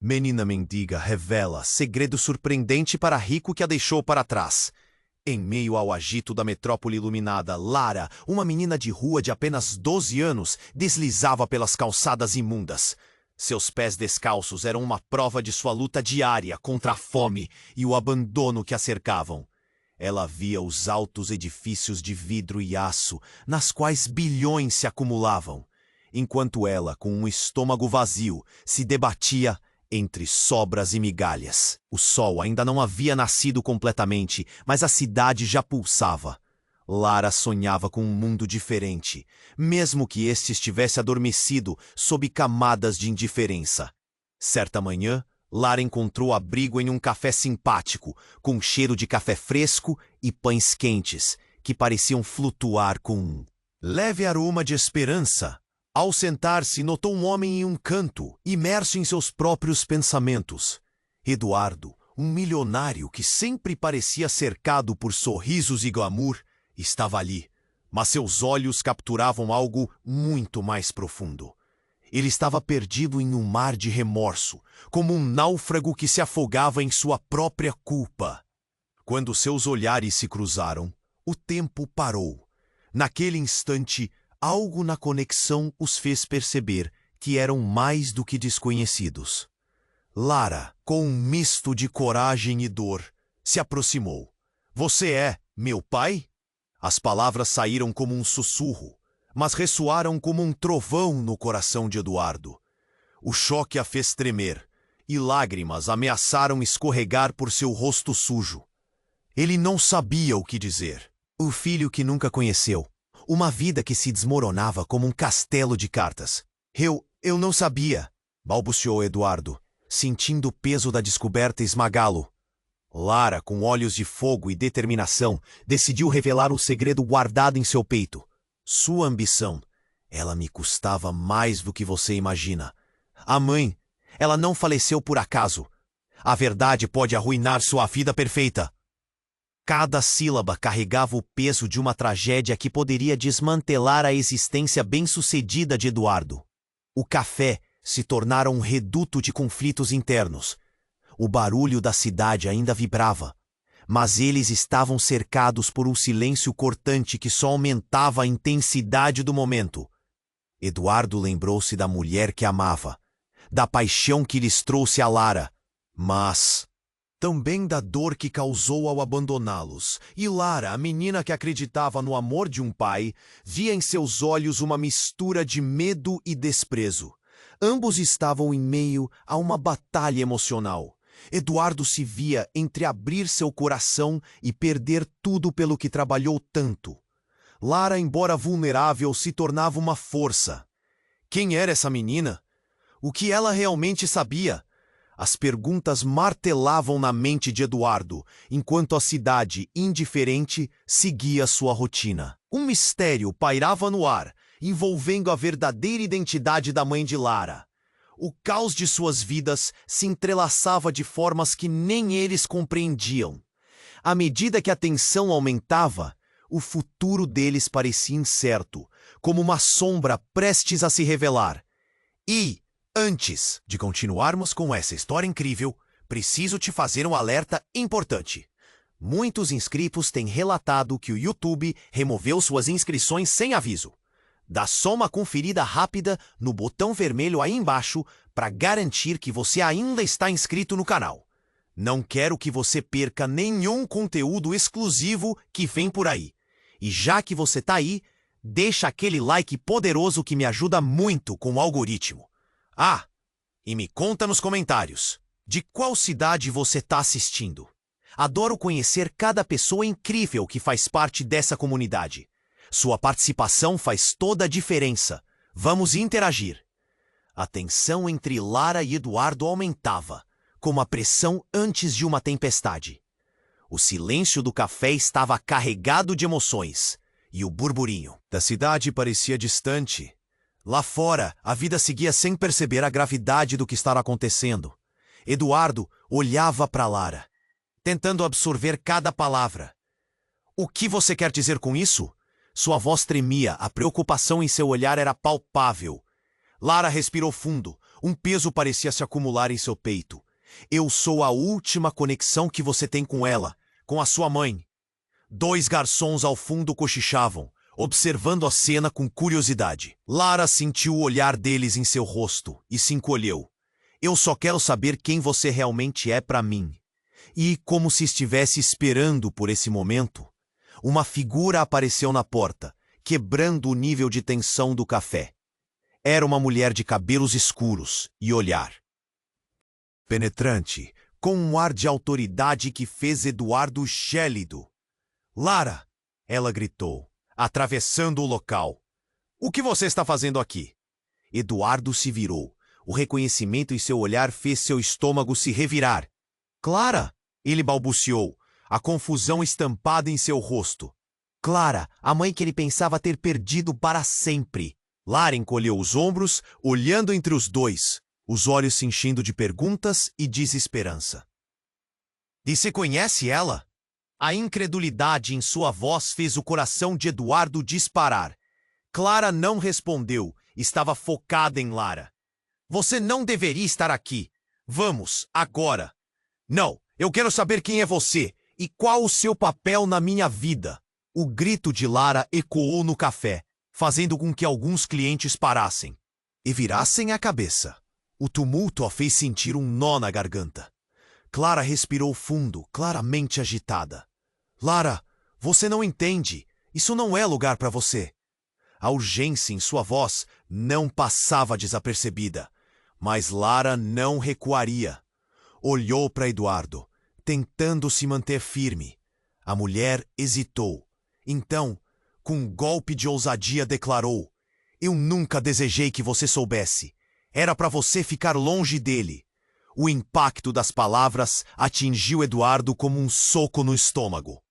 Menina mendiga revela segredo surpreendente para rico que a deixou para trás. Em meio ao agito da metrópole iluminada, Lara, uma menina de rua de apenas 12 anos, deslizava pelas calçadas imundas. Seus pés descalços eram uma prova de sua luta diária contra a fome e o abandono que a cercavam. Ela via os altos edifícios de vidro e aço, nas quais bilhões se acumulavam, enquanto ela, com um estômago vazio, se debatia entre sobras e migalhas. O sol ainda não havia nascido completamente, mas a cidade já pulsava. Lara sonhava com um mundo diferente, mesmo que este estivesse adormecido sob camadas de indiferença. Certa manhã, Lara encontrou abrigo em um café simpático, com cheiro de café fresco e pães quentes, que pareciam flutuar com um leve aroma de esperança. Ao sentar-se, notou um homem em um canto, imerso em seus próprios pensamentos. Eduardo, um milionário que sempre parecia cercado por sorrisos e glamour, estava ali, mas seus olhos capturavam algo muito mais profundo. Ele estava perdido em um mar de remorso, como um náufrago que se afogava em sua própria culpa. Quando seus olhares se cruzaram, o tempo parou. Naquele instante, algo na conexão os fez perceber que eram mais do que desconhecidos. Lara, com um misto de coragem e dor, se aproximou. "Você é meu pai?" As palavras saíram como um sussurro, mas ressoaram como um trovão no coração de Eduardo. O choque a fez tremer, e lágrimas ameaçaram escorregar por seu rosto sujo. Ele não sabia o que dizer. O filho que nunca conheceu. Uma vida que se desmoronava como um castelo de cartas. Eu não sabia, balbuciou Eduardo, sentindo o peso da descoberta esmagá-lo. Lara, com olhos de fogo e determinação, decidiu revelar o segredo guardado em seu peito. Sua ambição. Ela me custava mais do que você imagina. A mãe, ela não faleceu por acaso. A verdade pode arruinar sua vida perfeita. Cada sílaba carregava o peso de uma tragédia que poderia desmantelar a existência bem-sucedida de Eduardo. O café se tornara um reduto de conflitos internos. O barulho da cidade ainda vibrava, mas eles estavam cercados por um silêncio cortante que só aumentava a intensidade do momento. Eduardo lembrou-se da mulher que amava, da paixão que lhes trouxe a Lara, mas também da dor que causou ao abandoná-los. E Lara, a menina que acreditava no amor de um pai, via em seus olhos uma mistura de medo e desprezo. Ambos estavam em meio a uma batalha emocional. Eduardo se via entre abrir seu coração e perder tudo pelo que trabalhou tanto. Lara, embora vulnerável, se tornava uma força. Quem era essa menina? O que ela realmente sabia? As perguntas martelavam na mente de Eduardo, enquanto a cidade, indiferente, seguia sua rotina. Um mistério pairava no ar, envolvendo a verdadeira identidade da mãe de Lara. O caos de suas vidas se entrelaçava de formas que nem eles compreendiam. À medida que a tensão aumentava, o futuro deles parecia incerto, como uma sombra prestes a se revelar. E antes de continuarmos com essa história incrível, preciso te fazer um alerta importante. Muitos inscritos têm relatado que o YouTube removeu suas inscrições sem aviso. Dá só uma conferida rápida no botão vermelho aí embaixo para garantir que você ainda está inscrito no canal. Não quero que você perca nenhum conteúdo exclusivo que vem por aí. E já que você tá aí, deixa aquele like poderoso que me ajuda muito com o algoritmo. Ah, e me conta nos comentários, de qual cidade você está assistindo? Adoro conhecer cada pessoa incrível que faz parte dessa comunidade. Sua participação faz toda a diferença. Vamos interagir. A tensão entre Lara e Eduardo aumentava, como a pressão antes de uma tempestade. O silêncio do café estava carregado de emoções, e o burburinho da cidade parecia distante. Lá fora, a vida seguia sem perceber a gravidade do que estava acontecendo. Eduardo olhava para Lara, tentando absorver cada palavra. "O que você quer dizer com isso?" Sua voz tremia, a preocupação em seu olhar era palpável. Lara respirou fundo, Um peso parecia se acumular em seu peito. Eu sou a última conexão que você tem com ela, com a sua mãe. 2 garçons ao fundo cochichavam, observando a cena com curiosidade. Lara sentiu o olhar deles em seu rosto e se encolheu. Eu só quero saber quem você realmente é para mim. E, como se estivesse esperando por esse momento, uma figura apareceu na porta, quebrando o nível de tensão do café. Era uma mulher de cabelos escuros e olhar penetrante, com um ar de autoridade que fez Eduardo gélido. Lara! Ela gritou, atravessando o local. O que você está fazendo aqui? Eduardo se virou. O reconhecimento em seu olhar fez seu estômago se revirar. Clara! Ele balbuciou, a confusão estampada em seu rosto. Clara, a mãe que ele pensava ter perdido para sempre. Lara encolheu os ombros, olhando entre os dois, os olhos se enchendo de perguntas e desesperança. E você conhece ela? A incredulidade em sua voz fez o coração de Eduardo disparar. Clara não respondeu, estava focada em Lara. Você não deveria estar aqui. Vamos, agora. Não, eu quero saber quem é você e qual o seu papel na minha vida. O grito de Lara ecoou no café, fazendo com que alguns clientes parassem e virassem a cabeça. O tumulto a fez sentir um nó na garganta. Clara respirou fundo, claramente agitada. Lara, você não entende. Isso não é lugar para você. A urgência em sua voz não passava desapercebida, mas Lara não recuaria. Olhou para Eduardo, tentando se manter firme. A mulher hesitou. Então, com um golpe de ousadia, declarou: Eu nunca desejei que você soubesse. Era para você ficar longe dele. O impacto das palavras atingiu Eduardo como um soco no estômago.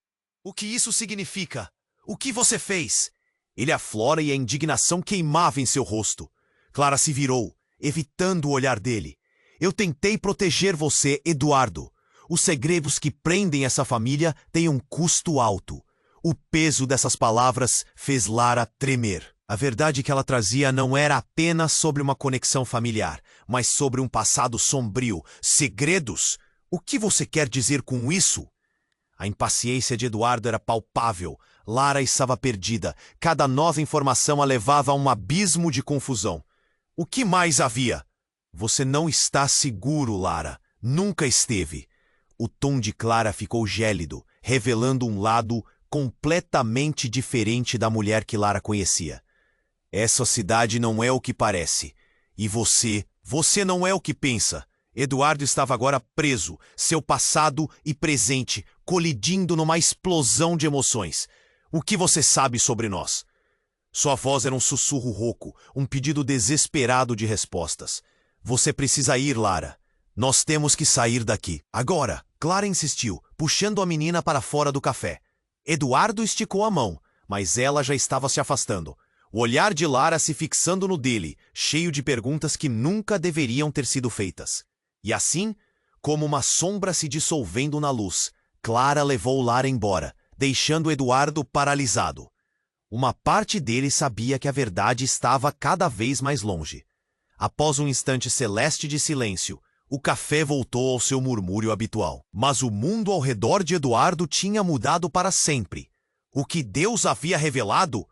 O que isso significa? O que você fez? Ele aflora e a indignação queimava em seu rosto. Clara se virou, evitando o olhar dele. Eu tentei proteger você, Eduardo. Os segredos que prendem essa família têm um custo alto. O peso dessas palavras fez Lara tremer. A verdade que ela trazia não era apenas sobre uma conexão familiar, mas sobre um passado sombrio. Segredos? O que você quer dizer com isso? A impaciência de Eduardo era palpável. Lara estava perdida. Cada nova informação a levava a um abismo de confusão. O que mais havia? Você não está seguro, Lara. Nunca esteve. O tom de Clara ficou gélido, revelando um lado completamente diferente da mulher que Lara conhecia. Essa cidade não é o que parece. E você não é o que pensa. Eduardo estava agora preso, seu passado e presente colidindo numa explosão de emoções. O que você sabe sobre nós? Sua voz era um sussurro rouco, um pedido desesperado de respostas. Você precisa ir, Lara. Nós temos que sair daqui. Agora, Clara insistiu, puxando a menina para fora do café. Eduardo esticou a mão, mas ela já estava se afastando. O olhar de Lara se fixando no dele, cheio de perguntas que nunca deveriam ter sido feitas. E assim, como uma sombra se dissolvendo na luz, Clara levou Lara embora, deixando Eduardo paralisado. Uma parte dele sabia que a verdade estava cada vez mais longe. Após um instante celeste de silêncio, o café voltou ao seu murmúrio habitual. Mas o mundo ao redor de Eduardo tinha mudado para sempre. O que Deus havia revelado?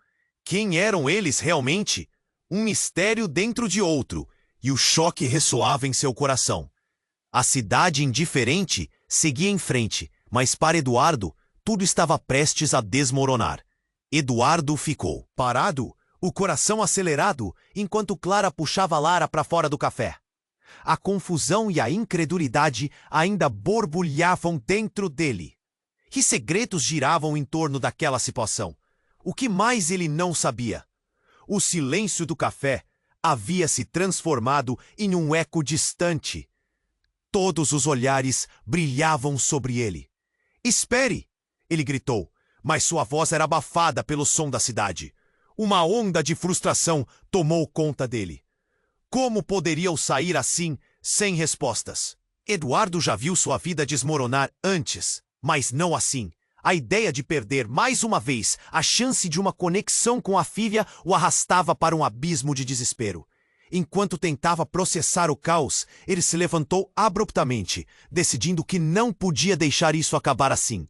Quem eram eles realmente? Um mistério dentro de outro, e o choque ressoava em seu coração. A cidade indiferente seguia em frente, mas para Eduardo, tudo estava prestes a desmoronar. Eduardo ficou parado, o coração acelerado, enquanto Clara puxava Lara para fora do café. A confusão e a incredulidade ainda borbulhavam dentro dele. Que segredos giravam em torno daquela situação? O que mais ele não sabia? O silêncio do café havia se transformado em um eco distante. Todos os olhares brilhavam sobre ele. Espere! Ele gritou, mas sua voz era abafada pelo som da cidade. Uma onda de frustração tomou conta dele. Como poderiam sair assim, sem respostas? Eduardo já viu sua vida desmoronar antes, mas não assim. A ideia de perder mais uma vez a chance de uma conexão com a filha o arrastava para um abismo de desespero. Enquanto tentava processar o caos, ele se levantou abruptamente, decidindo que não podia deixar isso acabar assim.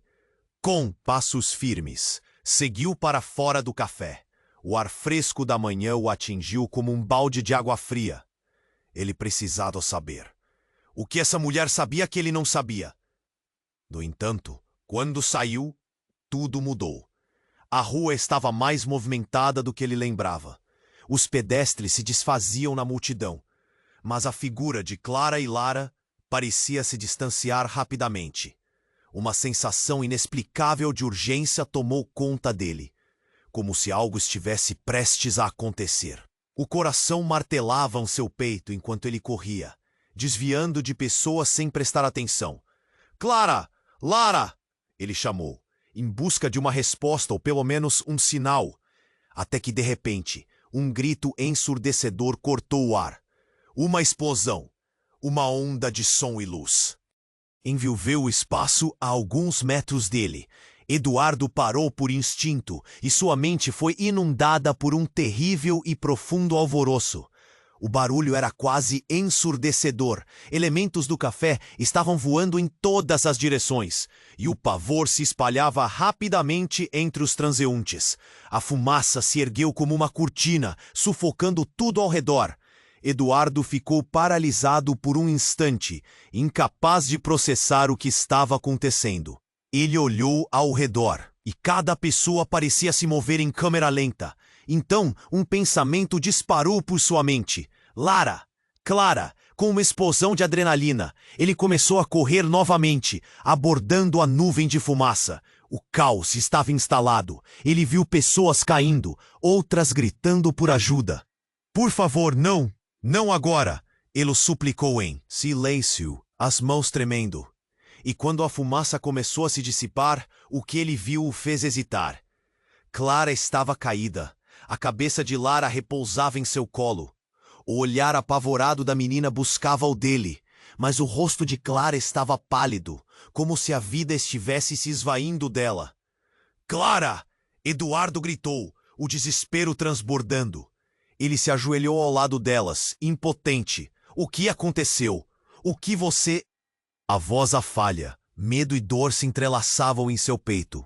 Com passos firmes, seguiu para fora do café. O ar fresco da manhã o atingiu como um balde de água fria. Ele precisava saber. O que essa mulher sabia que ele não sabia? No entanto, quando saiu, tudo mudou. A rua estava mais movimentada do que ele lembrava. Os pedestres se desfaziam na multidão, mas a figura de Clara e Lara parecia se distanciar rapidamente. Uma sensação inexplicável de urgência tomou conta dele, como se algo estivesse prestes a acontecer. O coração martelava em seu peito enquanto ele corria, desviando de pessoas sem prestar atenção. "Clara! Lara!" ele chamou, em busca de uma resposta ou pelo menos um sinal, até que de repente um grito ensurdecedor cortou o ar. Uma explosão, uma onda de som e luz. Envolveu o espaço a alguns metros dele. Eduardo parou por instinto e sua mente foi inundada por um terrível e profundo alvoroço. O barulho era quase ensurdecedor. Elementos do café estavam voando em todas as direções, e o pavor se espalhava rapidamente entre os transeuntes. A fumaça se ergueu como uma cortina, sufocando tudo ao redor. Eduardo ficou paralisado por um instante, incapaz de processar o que estava acontecendo. Ele olhou ao redor, e cada pessoa parecia se mover em câmera lenta. Então, um pensamento disparou por sua mente. Lara! Clara! Com uma explosão de adrenalina, ele começou a correr novamente, abordando a nuvem de fumaça. O caos estava instalado. Ele viu pessoas caindo, outras gritando por ajuda. "Por favor, não! Não agora!" ele suplicou em silêncio, as mãos tremendo. E quando a fumaça começou a se dissipar, o que ele viu o fez hesitar. Clara estava caída. A cabeça de Lara repousava em seu colo. O olhar apavorado da menina buscava o dele, mas o rosto de Clara estava pálido, como se a vida estivesse se esvaindo dela. "Clara!" Eduardo gritou, o desespero transbordando. Ele se ajoelhou ao lado delas, impotente. "O que aconteceu? O que você..." A voz falha, medo e dor se entrelaçavam em seu peito.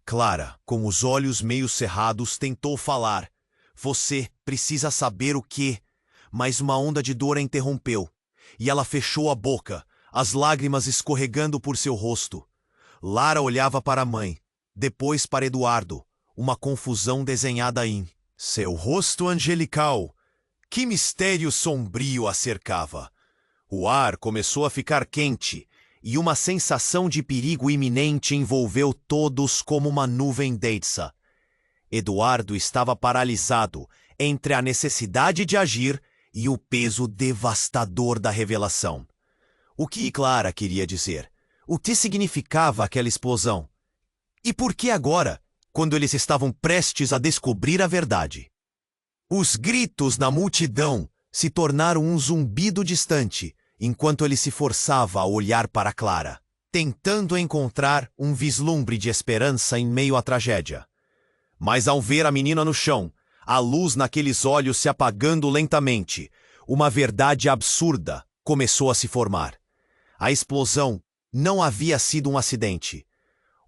Clara, com os olhos meio cerrados, tentou falar. "Você precisa saber o que..." Mas uma onda de dor a interrompeu, e ela fechou a boca, as lágrimas escorregando por seu rosto. Lara olhava para a mãe, depois para Eduardo, uma confusão desenhada em seu rosto angelical. Que mistério sombrio a cercava. O ar começou a ficar quente, e uma sensação de perigo iminente envolveu todos como uma nuvem densa. Eduardo estava paralisado entre a necessidade de agir e o peso devastador da revelação. O que Clara queria dizer? O que significava aquela explosão? E por que agora, quando eles estavam prestes a descobrir a verdade? Os gritos da multidão se tornaram um zumbido distante, enquanto ele se forçava a olhar para Clara, tentando encontrar um vislumbre de esperança em meio à tragédia. Mas ao ver a menina no chão, a luz naqueles olhos se apagando lentamente, uma verdade absurda começou a se formar. A explosão não havia sido um acidente.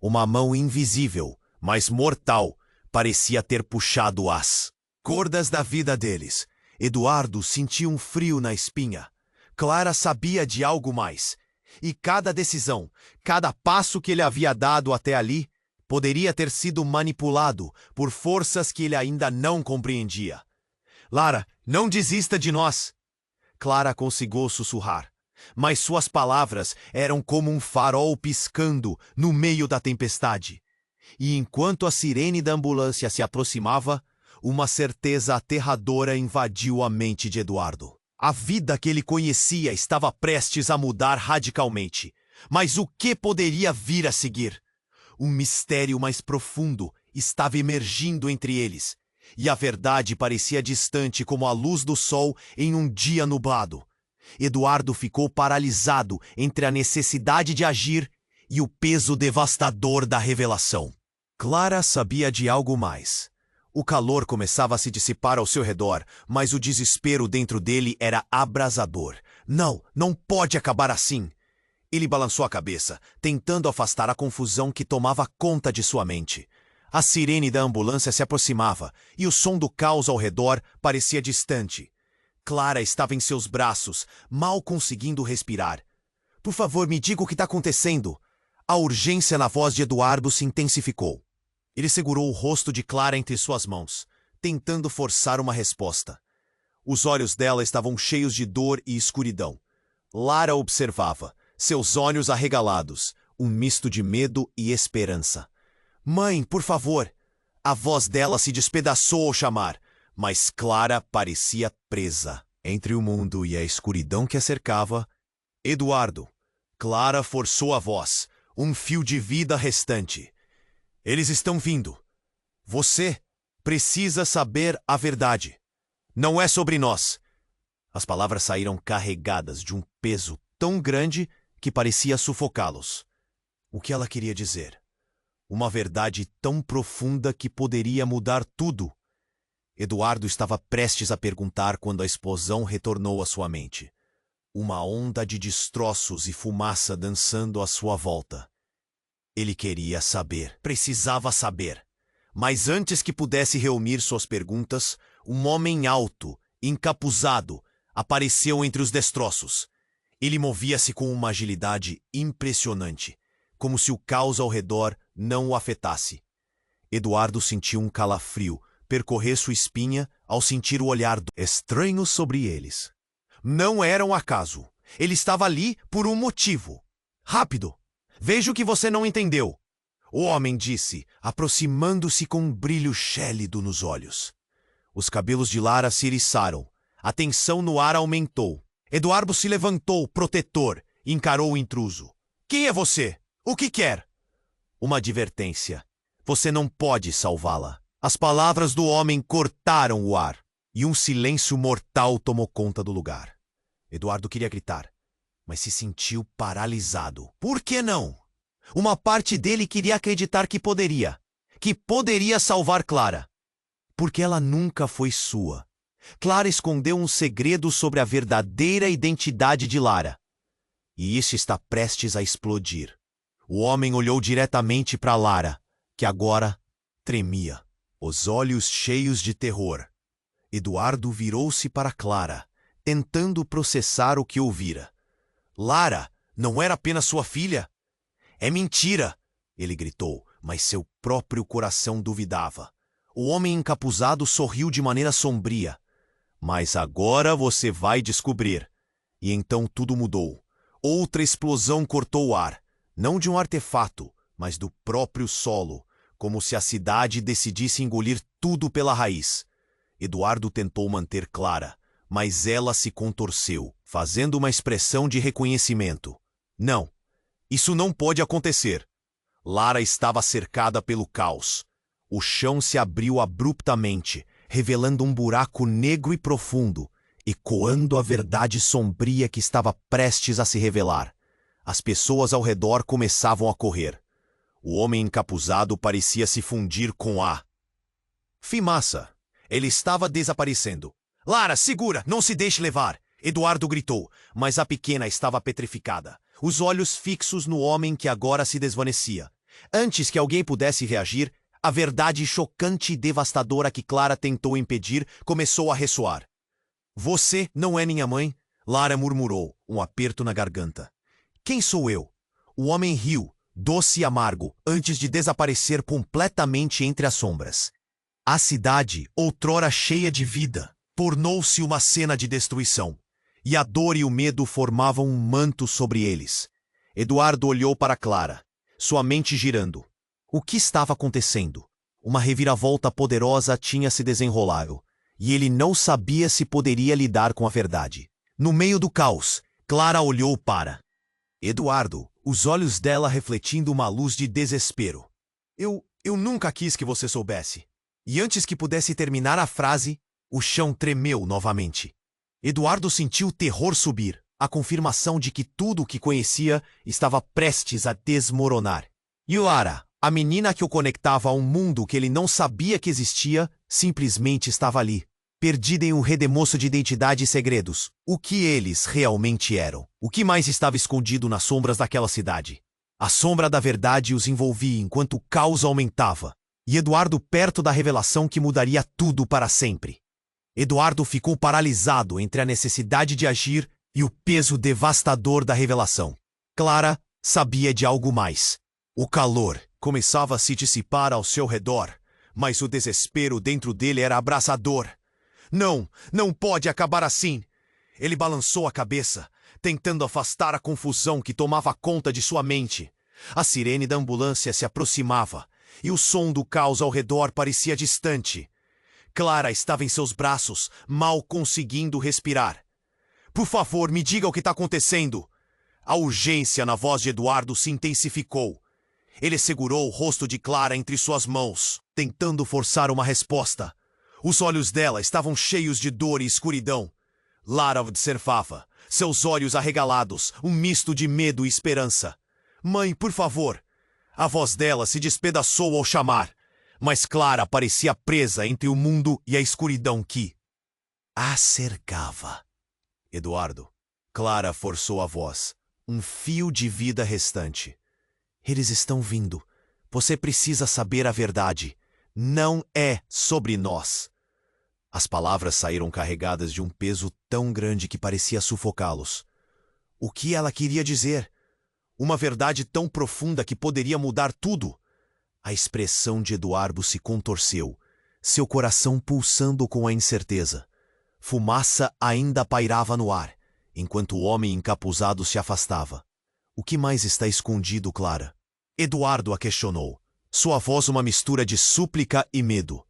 Uma mão invisível, mas mortal, parecia ter puxado as cordas da vida deles. Eduardo sentia um frio na espinha. Clara sabia de algo mais, e cada decisão, cada passo que ele havia dado até ali, poderia ter sido manipulado por forças que ele ainda não compreendia. "Lara, não desista de nós!" Clara conseguiu sussurrar, mas suas palavras eram como um farol piscando no meio da tempestade. E enquanto a sirene da ambulância se aproximava, uma certeza aterradora invadiu a mente de Eduardo. A vida que ele conhecia estava prestes a mudar radicalmente. Mas o que poderia vir a seguir? Um mistério mais profundo estava emergindo entre eles, e a verdade parecia distante como a luz do sol em um dia nublado. Eduardo ficou paralisado entre a necessidade de agir e o peso devastador da revelação. Clara sabia de algo mais. O calor começava a se dissipar ao seu redor, mas o desespero dentro dele era abrasador. Não, não pode acabar assim! Ele balançou a cabeça, tentando afastar a confusão que tomava conta de sua mente. A sirene da ambulância se aproximava, e o som do caos ao redor parecia distante. Clara estava em seus braços, mal conseguindo respirar. Por favor, me diga o que está acontecendo. A urgência na voz de Eduardo se intensificou. Ele segurou o rosto de Clara entre suas mãos, tentando forçar uma resposta. Os olhos dela estavam cheios de dor e escuridão. Lara observava, seus olhos arregalados, um misto de medo e esperança. Mãe, por favor! A voz dela se despedaçou ao chamar, mas Clara parecia presa. Entre o mundo e a escuridão que a cercava, Eduardo. Clara forçou a voz, um fio de vida restante. Eles estão vindo. Você precisa saber a verdade. Não é sobre nós. As palavras saíram carregadas de um peso tão grande que parecia sufocá-los. O que ela queria dizer? Uma verdade tão profunda que poderia mudar tudo. Eduardo estava prestes a perguntar quando a explosão retornou à sua mente. Uma onda de destroços e fumaça dançando à sua volta. Ele queria saber, precisava saber. Mas antes que pudesse reunir suas perguntas, um homem alto, encapuzado, apareceu entre os destroços. Ele movia-se com uma agilidade impressionante, como se o caos ao redor não o afetasse. Eduardo sentiu um calafrio percorrer sua espinha ao sentir o olhar estranho sobre eles. Não era um acaso. Ele estava ali por um motivo. Rápido! Vejo que você não entendeu. O homem disse, aproximando-se com um brilho gélido nos olhos. Os cabelos de Lara se eriçaram. A tensão no ar aumentou. Eduardo se levantou, protetor, e encarou o intruso. Quem é você? O que quer? Uma advertência. Você não pode salvá-la. As palavras do homem cortaram o ar, e um silêncio mortal tomou conta do lugar. Eduardo queria gritar, mas se sentiu paralisado. Por que não? Uma parte dele queria acreditar que poderia salvar Clara. Porque ela nunca foi sua. Clara escondeu um segredo sobre a verdadeira identidade de Lara. E isso está prestes a explodir. O homem olhou diretamente para Lara, que agora tremia, os olhos cheios de terror. Eduardo virou-se para Clara, tentando processar o que ouvira. Lara não era apenas sua filha. É mentira, ele gritou, mas seu próprio coração duvidava. O homem encapuzado sorriu de maneira sombria. Mas agora você vai descobrir. E então tudo mudou. Outra explosão cortou o ar, não de um artefato, mas do próprio solo, como se a cidade decidisse engolir tudo pela raiz. Eduardo tentou manter Clara, mas ela se contorceu, fazendo uma expressão de reconhecimento. Não, isso não pode acontecer. Lara estava cercada pelo caos. O chão se abriu abruptamente, revelando um buraco negro e profundo, ecoando a verdade sombria que estava prestes a se revelar. As pessoas ao redor começavam a correr. O homem encapuzado parecia se fundir com a fumaça. Ele estava desaparecendo. Lara, segura! Não se deixe levar! Eduardo gritou, mas a pequena estava petrificada, os olhos fixos no homem que agora se desvanecia. Antes que alguém pudesse reagir, a verdade chocante e devastadora que Clara tentou impedir começou a ressoar. Você não é minha mãe? Lara murmurou, um aperto na garganta. Quem sou eu? O homem riu, doce e amargo, antes de desaparecer completamente entre as sombras. A cidade, outrora cheia de vida, tornou-se uma cena de destruição, e a dor e o medo formavam um manto sobre eles. Eduardo olhou para Clara, sua mente girando. O que estava acontecendo? Uma reviravolta poderosa tinha se desenrolado, e ele não sabia se poderia lidar com a verdade. No meio do caos, Clara olhou para Eduardo, os olhos dela refletindo uma luz de desespero. Eu nunca quis que você soubesse. E antes que pudesse terminar a frase, o chão tremeu novamente. Eduardo sentiu o terror subir, a confirmação de que tudo o que conhecia estava prestes a desmoronar. E Lara, A menina que o conectava a um mundo que ele não sabia que existia, simplesmente estava ali, perdida em um redemoço de identidade e segredos. O que eles realmente eram? O que mais estava escondido nas sombras daquela cidade? A sombra da verdade os envolvia enquanto o caos aumentava, e Eduardo perto da revelação que mudaria tudo para sempre. Eduardo ficou paralisado entre a necessidade de agir e o peso devastador da revelação. Clara sabia de algo mais. O calor começava a se dissipar ao seu redor, mas o desespero dentro dele era abrasador. Não, não pode acabar assim. Ele balançou a cabeça, tentando afastar a confusão que tomava conta de sua mente. A sirene da ambulância se aproximava, e o som do caos ao redor parecia distante. Clara estava em seus braços, mal conseguindo respirar. Por favor, me diga o que está acontecendo. A urgência na voz de Eduardo se intensificou. Ele segurou o rosto de Clara entre suas mãos, tentando forçar uma resposta. Os olhos dela estavam cheios de dor e escuridão. Lara observava, seus olhos arregalados, um misto de medo e esperança. Mãe, por favor. A voz dela se despedaçou ao chamar, mas Clara parecia presa entre o mundo e a escuridão que a cercava. Eduardo. Clara forçou a voz. Um fio de vida restante. Eles estão vindo. Você precisa saber a verdade. Não é sobre nós. As palavras saíram carregadas de um peso tão grande que parecia sufocá-los. O que ela queria dizer? Uma verdade tão profunda que poderia mudar tudo. A expressão de Eduardo se contorceu, seu coração pulsando com a incerteza. Fumaça ainda pairava no ar, enquanto o homem encapuzado se afastava. O que mais está escondido, Clara? Eduardo a questionou, sua voz uma mistura de súplica e medo.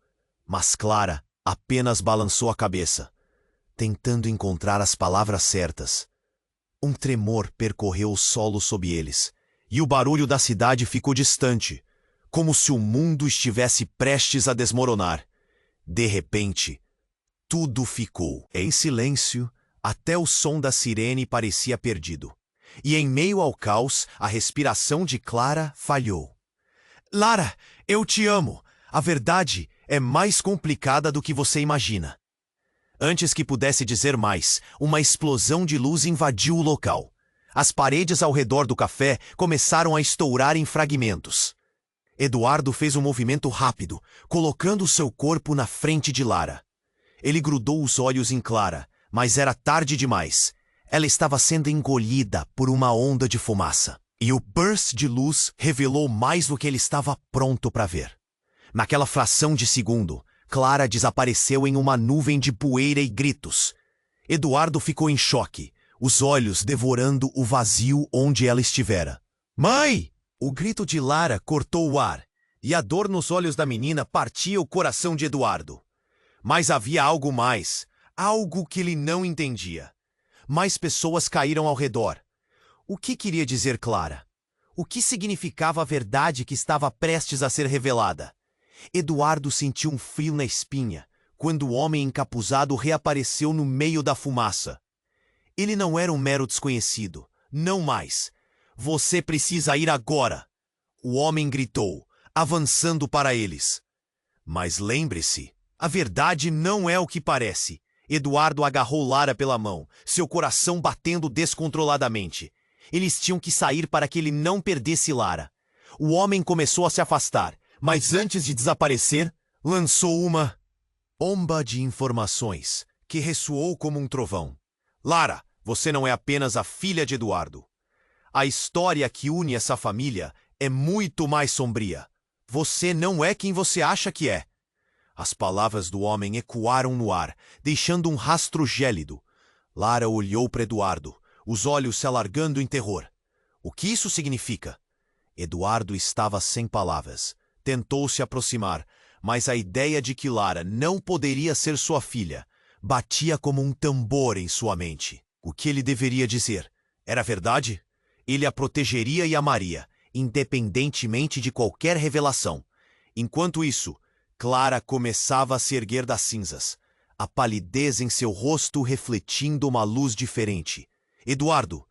Mas Clara apenas balançou a cabeça, tentando encontrar as palavras certas. Um tremor percorreu o solo sob eles, e o barulho da cidade ficou distante, como se o mundo estivesse prestes a desmoronar. De repente, tudo ficou em silêncio, até o som da sirene parecia perdido. E em meio ao caos, a respiração de Clara falhou. Lara, eu te amo. A verdade é mais complicada do que você imagina. Antes que pudesse dizer mais, uma explosão de luz invadiu o local. As paredes ao redor do café começaram a estourar em fragmentos. Eduardo fez um movimento rápido, colocando seu corpo na frente de Lara. Ele grudou os olhos em Clara, mas era tarde demais. Ela estava sendo engolida por uma onda de fumaça. E o burst de luz revelou mais do que ele estava pronto para ver. Naquela fração de segundo, Clara desapareceu em uma nuvem de poeira e gritos. Eduardo ficou em choque, os olhos devorando o vazio onde ela estivera. Mãe! O grito de Lara cortou o ar, e a dor nos olhos da menina partia o coração de Eduardo. Mas havia algo mais, algo que ele não entendia. Mais pessoas caíram ao redor. O que queria dizer Clara? O que significava a verdade que estava prestes a ser revelada? Eduardo sentiu um frio na espinha, quando o homem encapuzado reapareceu no meio da fumaça. Ele não era um mero desconhecido, não mais. Você precisa ir agora! O homem gritou, avançando para eles. Mas lembre-se, a verdade não é o que parece. Eduardo agarrou Lara pela mão, seu coração batendo descontroladamente. Eles tinham que sair para que ele não perdesse Lara. O homem começou a se afastar, mas antes de desaparecer, lançou uma bomba de informações que ressoou como um trovão. Lara, você não é apenas a filha de Eduardo. A história que une essa família é muito mais sombria. Você não é quem você acha que é. As palavras do homem ecoaram no ar, deixando um rastro gélido. Lara olhou para Eduardo, os olhos se alargando em terror. O que isso significa? Eduardo estava sem palavras. Tentou se aproximar, mas a ideia de que Lara não poderia ser sua filha batia como um tambor em sua mente. O que ele deveria dizer? Era verdade? Ele a protegeria e amaria, independentemente de qualquer revelação. Enquanto isso, Clara começava a se erguer das cinzas, a palidez em seu rosto refletindo uma luz diferente. Eduardo,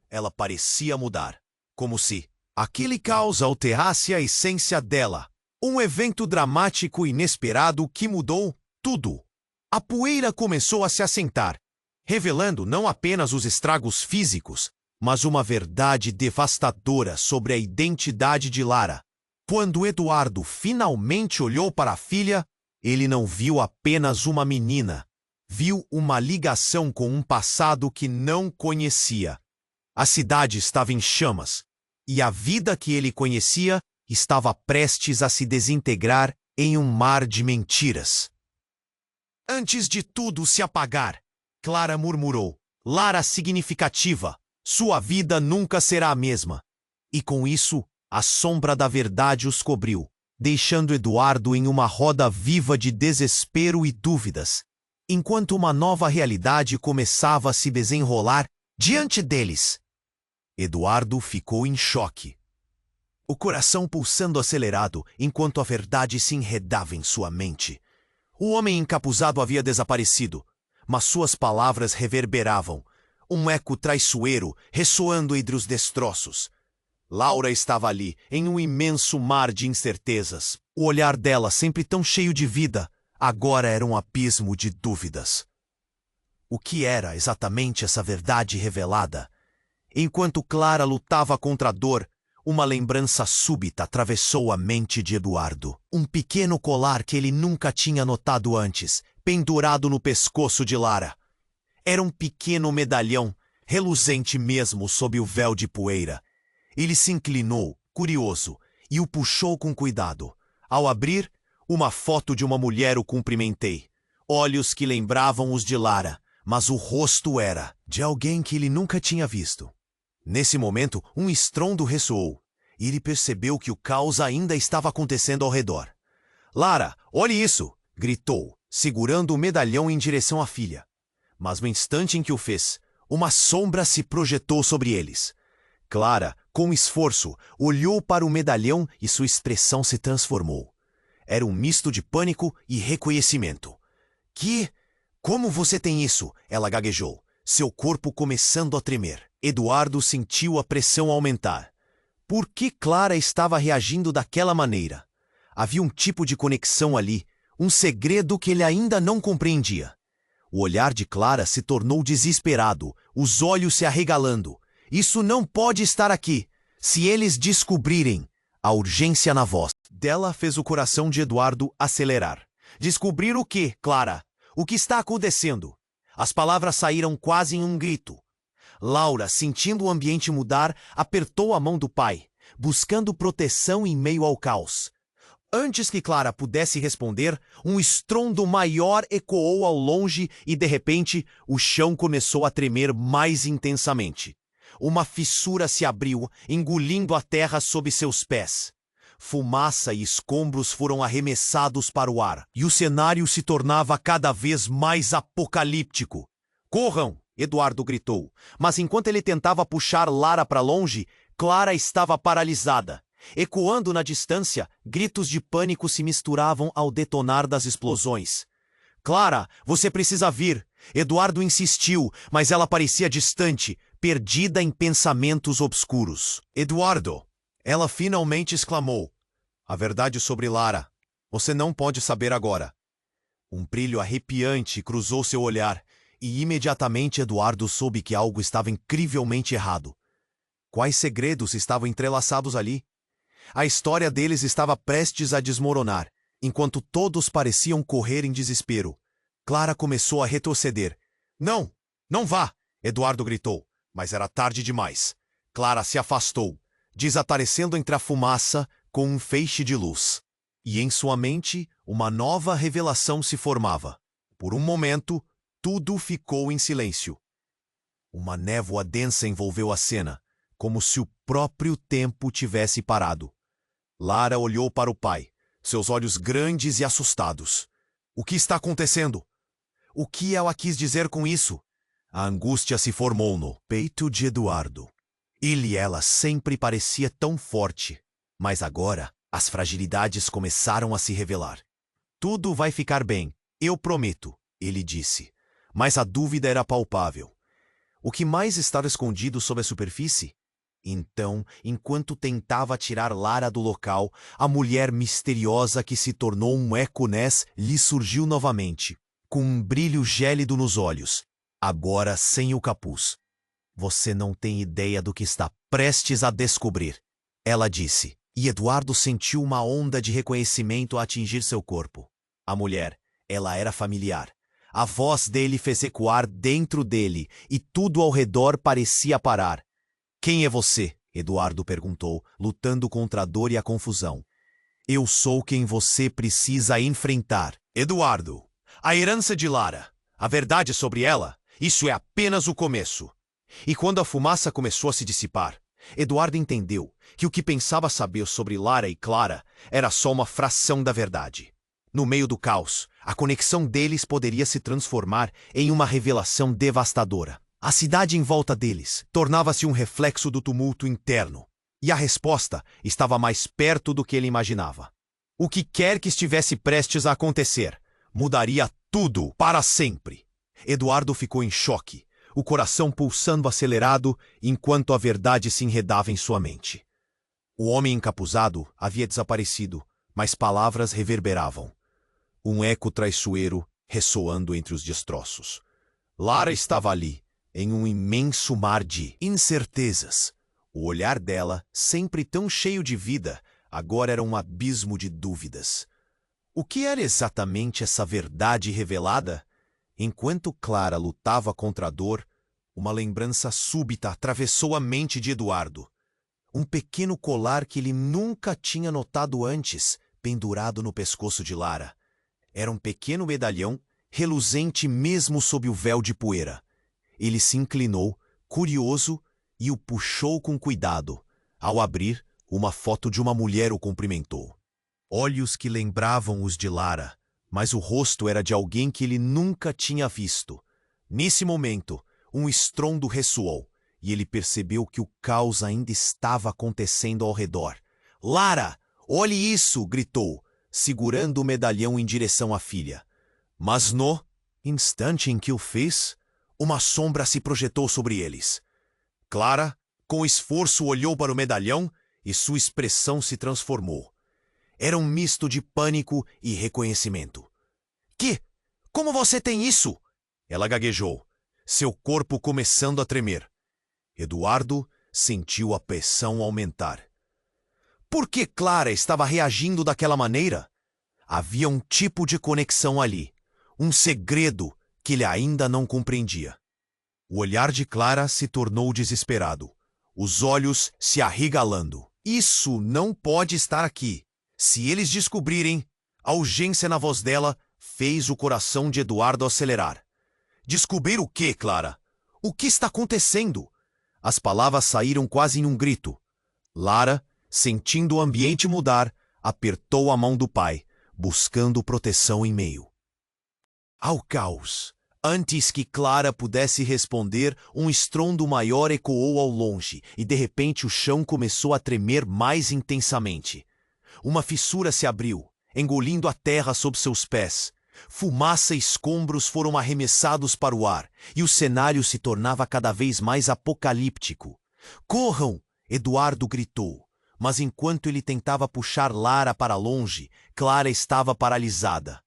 ela parecia mudar, como se Aquele caos alterasse a essência dela. Um evento dramático e inesperado que mudou tudo. A poeira começou a se assentar, revelando não apenas os estragos físicos, mas uma verdade devastadora sobre a identidade de Lara. Quando Eduardo finalmente olhou para a filha, ele não viu apenas uma menina. Viu uma ligação com um passado que não conhecia. A cidade estava em chamas, e a vida que ele conhecia estava prestes a se desintegrar em um mar de mentiras. Antes de tudo se apagar, Clara murmurou, Lara significativa, sua vida nunca será a mesma. E com isso, a sombra da verdade os cobriu, deixando Eduardo em uma roda viva de desespero e dúvidas, enquanto uma nova realidade começava a se desenrolar diante deles. Eduardo ficou em choque, o coração pulsando acelerado enquanto a verdade se enredava em sua mente. O homem encapuzado havia desaparecido, mas suas palavras reverberavam, um eco traiçoeiro ressoando entre os destroços. Laura estava ali, em um imenso mar de incertezas. O olhar dela, sempre tão cheio de vida, agora era um abismo de dúvidas. O que era exatamente essa verdade revelada? Enquanto Clara lutava contra a dor, uma lembrança súbita atravessou a mente de Eduardo. Um pequeno colar que ele nunca tinha notado antes, pendurado no pescoço de Lara. Era um pequeno medalhão, reluzente mesmo sob o véu de poeira. Ele se inclinou, curioso, e o puxou com cuidado. Ao abrir, uma foto de uma mulher o cumprimentei. Olhos que lembravam os de Lara, mas o rosto era de alguém que ele nunca tinha visto. Nesse momento, um estrondo ressoou, e ele percebeu que o caos ainda estava acontecendo ao redor. Lara, olhe isso! Gritou, segurando o medalhão em direção à filha. Mas no instante em que o fez, uma sombra se projetou sobre eles. Clara, com esforço, olhou para o medalhão e sua expressão se transformou. Era um misto de pânico e reconhecimento. Que? Como você tem isso? Ela gaguejou, seu corpo começando a tremer. Eduardo sentiu a pressão aumentar. Por que Clara estava reagindo daquela maneira? Havia um tipo de conexão ali, um segredo que ele ainda não compreendia. O olhar de Clara se tornou desesperado, os olhos se arregalando. Isso não pode estar aqui. Se eles descobrirem, a urgência na voz dela fez o coração de Eduardo acelerar. Descobrir o quê, Clara? O que está acontecendo? As palavras saíram quase em um grito. Laura, sentindo o ambiente mudar, apertou a mão do pai, buscando proteção em meio ao caos. Antes que Clara pudesse responder, um estrondo maior ecoou ao longe e, de repente, o chão começou a tremer mais intensamente. Uma fissura se abriu, engolindo a terra sob seus pés. Fumaça e escombros foram arremessados para o ar, e o cenário se tornava cada vez mais apocalíptico. Corram! Eduardo gritou, mas enquanto ele tentava puxar Lara para longe, Clara estava paralisada. Ecoando na distância, gritos de pânico se misturavam ao detonar das explosões. Clara, você precisa vir! Eduardo insistiu, mas ela parecia distante, perdida em pensamentos obscuros. Eduardo! Ela finalmente exclamou. A verdade sobre Lara. Você não pode saber agora. Um brilho arrepiante cruzou seu olhar, e imediatamente Eduardo soube que algo estava incrivelmente errado. Quais segredos estavam entrelaçados ali? A história deles estava prestes a desmoronar, enquanto todos pareciam correr em desespero. Clara começou a retroceder. Não! Não vá! Eduardo gritou, mas era tarde demais. Clara se afastou, desaparecendo entre a fumaça com um feixe de luz. E em sua mente, uma nova revelação se formava. Por um momento, tudo ficou em silêncio. Uma névoa densa envolveu a cena, como se o próprio tempo tivesse parado. Lara olhou para o pai, seus olhos grandes e assustados. O que está acontecendo? O que ela quis dizer com isso? A angústia se formou no peito de Eduardo. Ele e ela sempre parecia tão forte, mas agora as fragilidades começaram a se revelar. Tudo vai ficar bem, eu prometo, ele disse. Mas a dúvida era palpável. O que mais estava escondido sob a superfície? Então, enquanto tentava tirar Lara do local, a mulher misteriosa que se tornou um Eco-Ness lhe surgiu novamente, com um brilho gélido nos olhos, agora sem o capuz. Você não tem ideia do que está prestes a descobrir, ela disse, e Eduardo sentiu uma onda de reconhecimento a atingir seu corpo. A mulher, ela era familiar. A voz dele fez ecoar dentro dele, e tudo ao redor parecia parar. Quem é você? Eduardo perguntou, lutando contra a dor e a confusão. Eu sou quem você precisa enfrentar. Eduardo, a herança de Lara, a verdade sobre ela, isso é apenas o começo. E quando a fumaça começou a se dissipar, Eduardo entendeu que o que pensava saber sobre Lara e Clara era só uma fração da verdade. No meio do caos, a conexão deles poderia se transformar em uma revelação devastadora. A cidade em volta deles tornava-se um reflexo do tumulto interno, e a resposta estava mais perto do que ele imaginava. O que quer que estivesse prestes a acontecer, mudaria tudo para sempre. Eduardo ficou em choque, o coração pulsando acelerado enquanto a verdade se enredava em sua mente. O homem encapuzado havia desaparecido, mas palavras reverberavam. Um eco traiçoeiro ressoando entre os destroços. Lara estava ali, em um imenso mar de incertezas. O olhar dela, sempre tão cheio de vida, agora era um abismo de dúvidas. O que era exatamente essa verdade revelada? Enquanto Clara lutava contra a dor, uma lembrança súbita atravessou a mente de Eduardo. Um pequeno colar que ele nunca tinha notado antes, pendurado no pescoço de Lara. Era um pequeno medalhão, reluzente mesmo sob o véu de poeira. Ele se inclinou, curioso, e o puxou com cuidado. Ao abrir, uma foto de uma mulher o cumprimentou. Olhos que lembravam os de Lara, mas o rosto era de alguém que ele nunca tinha visto. Nesse momento, um estrondo ressoou, e ele percebeu que o caos ainda estava acontecendo ao redor. — Lara, olhe isso! — gritou, segurando o medalhão em direção à filha. Mas no instante em que o fez, uma sombra se projetou sobre eles. Clara, com esforço, olhou para o medalhão e sua expressão se transformou. Era um misto de pânico e reconhecimento. — Que? Como você tem isso? Ela gaguejou, seu corpo começando a tremer. Eduardo sentiu a pressão aumentar. Por que Clara estava reagindo daquela maneira? Havia um tipo de conexão ali, um segredo que ele ainda não compreendia. O olhar de Clara se tornou desesperado, os olhos se arregalando. Isso não pode estar aqui. Se eles descobrirem, a urgência na voz dela fez o coração de Eduardo acelerar. Descobrir o quê, Clara? O que está acontecendo? As palavras saíram quase em um grito. Lara, sentindo o ambiente mudar, apertou a mão do pai, buscando proteção em meio ao caos. Antes que Clara pudesse responder, um estrondo maior ecoou ao longe e de repente o chão começou a tremer mais intensamente. Uma fissura se abriu, engolindo a terra sob seus pés. Fumaça e escombros foram arremessados para o ar e o cenário se tornava cada vez mais apocalíptico. Corram! Eduardo gritou, mas enquanto ele tentava puxar Lara para longe, Clara estava paralisada.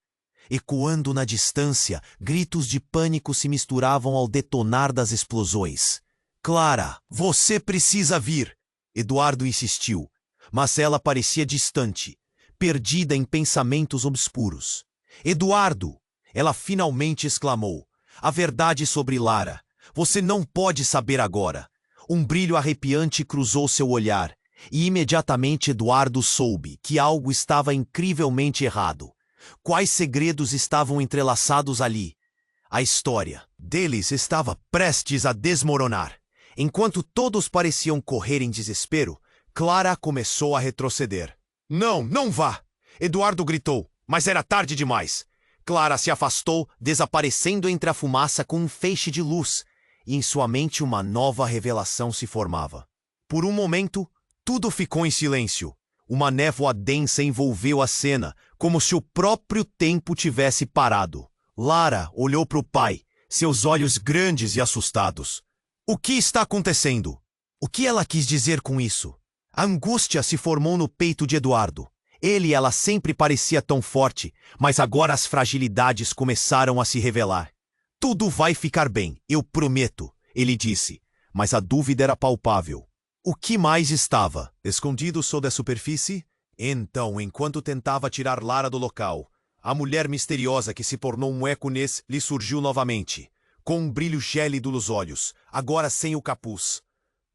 Ecoando na distância, gritos de pânico se misturavam ao detonar das explosões. Clara, você precisa vir! Eduardo insistiu, mas ela parecia distante, perdida em pensamentos obscuros. Eduardo! Ela finalmente exclamou. A verdade sobre Lara. Você não pode saber agora. Um brilho arrepiante cruzou seu olhar, e imediatamente Eduardo soube que algo estava incrivelmente errado. Quais segredos estavam entrelaçados ali? A história deles estava prestes a desmoronar. Enquanto todos pareciam correr em desespero, Clara começou a retroceder. Não, não vá! Eduardo gritou, mas era tarde demais. Clara se afastou, desaparecendo entre a fumaça com um feixe de luz, e em sua mente uma nova revelação se formava. Por um momento, tudo ficou em silêncio. Uma névoa densa envolveu a cena, como se o próprio tempo tivesse parado. Lara olhou para o pai, seus olhos grandes e assustados. — O que está acontecendo? O que ela quis dizer com isso? A angústia se formou no peito de Eduardo. Ele e ela sempre parecia tão forte, mas agora as fragilidades começaram a se revelar. Tudo vai ficar bem, eu prometo, ele disse, mas a dúvida era palpável. O que mais estava escondido sob a superfície? Então, enquanto tentava tirar Lara do local, a mulher misteriosa que se tornou um eco lhe surgiu novamente, com um brilho gélido nos olhos, agora sem o capuz.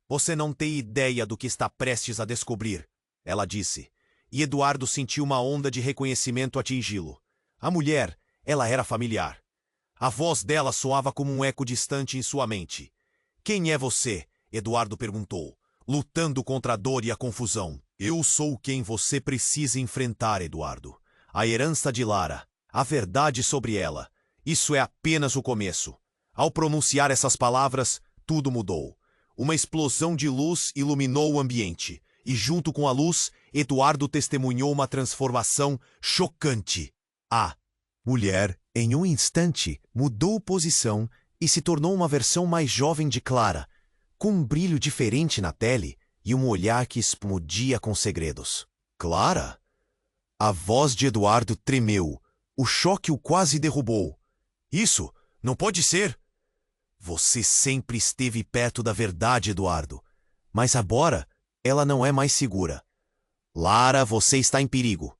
Você não tem ideia do que está prestes a descobrir, ela disse, e Eduardo sentiu uma onda de reconhecimento atingi-lo. A mulher, ela era familiar. A voz dela soava como um eco distante em sua mente. Quem é você? Eduardo perguntou, lutando contra a dor e a confusão. Eu sou quem você precisa enfrentar, Eduardo. A herança de Lara, a verdade sobre ela. Isso é apenas o começo. Ao pronunciar essas palavras, tudo mudou. Uma explosão de luz iluminou o ambiente, e junto com a luz, Eduardo testemunhou uma transformação chocante. A mulher, em um instante, mudou posição e se tornou uma versão mais jovem de Clara, com um brilho diferente na pele e um olhar que explodia com segredos. Clara? A voz de Eduardo tremeu. O choque o quase derrubou. Isso não pode ser! Você sempre esteve perto da verdade, Eduardo. Mas agora, ela não é mais segura. Lara, você está em perigo.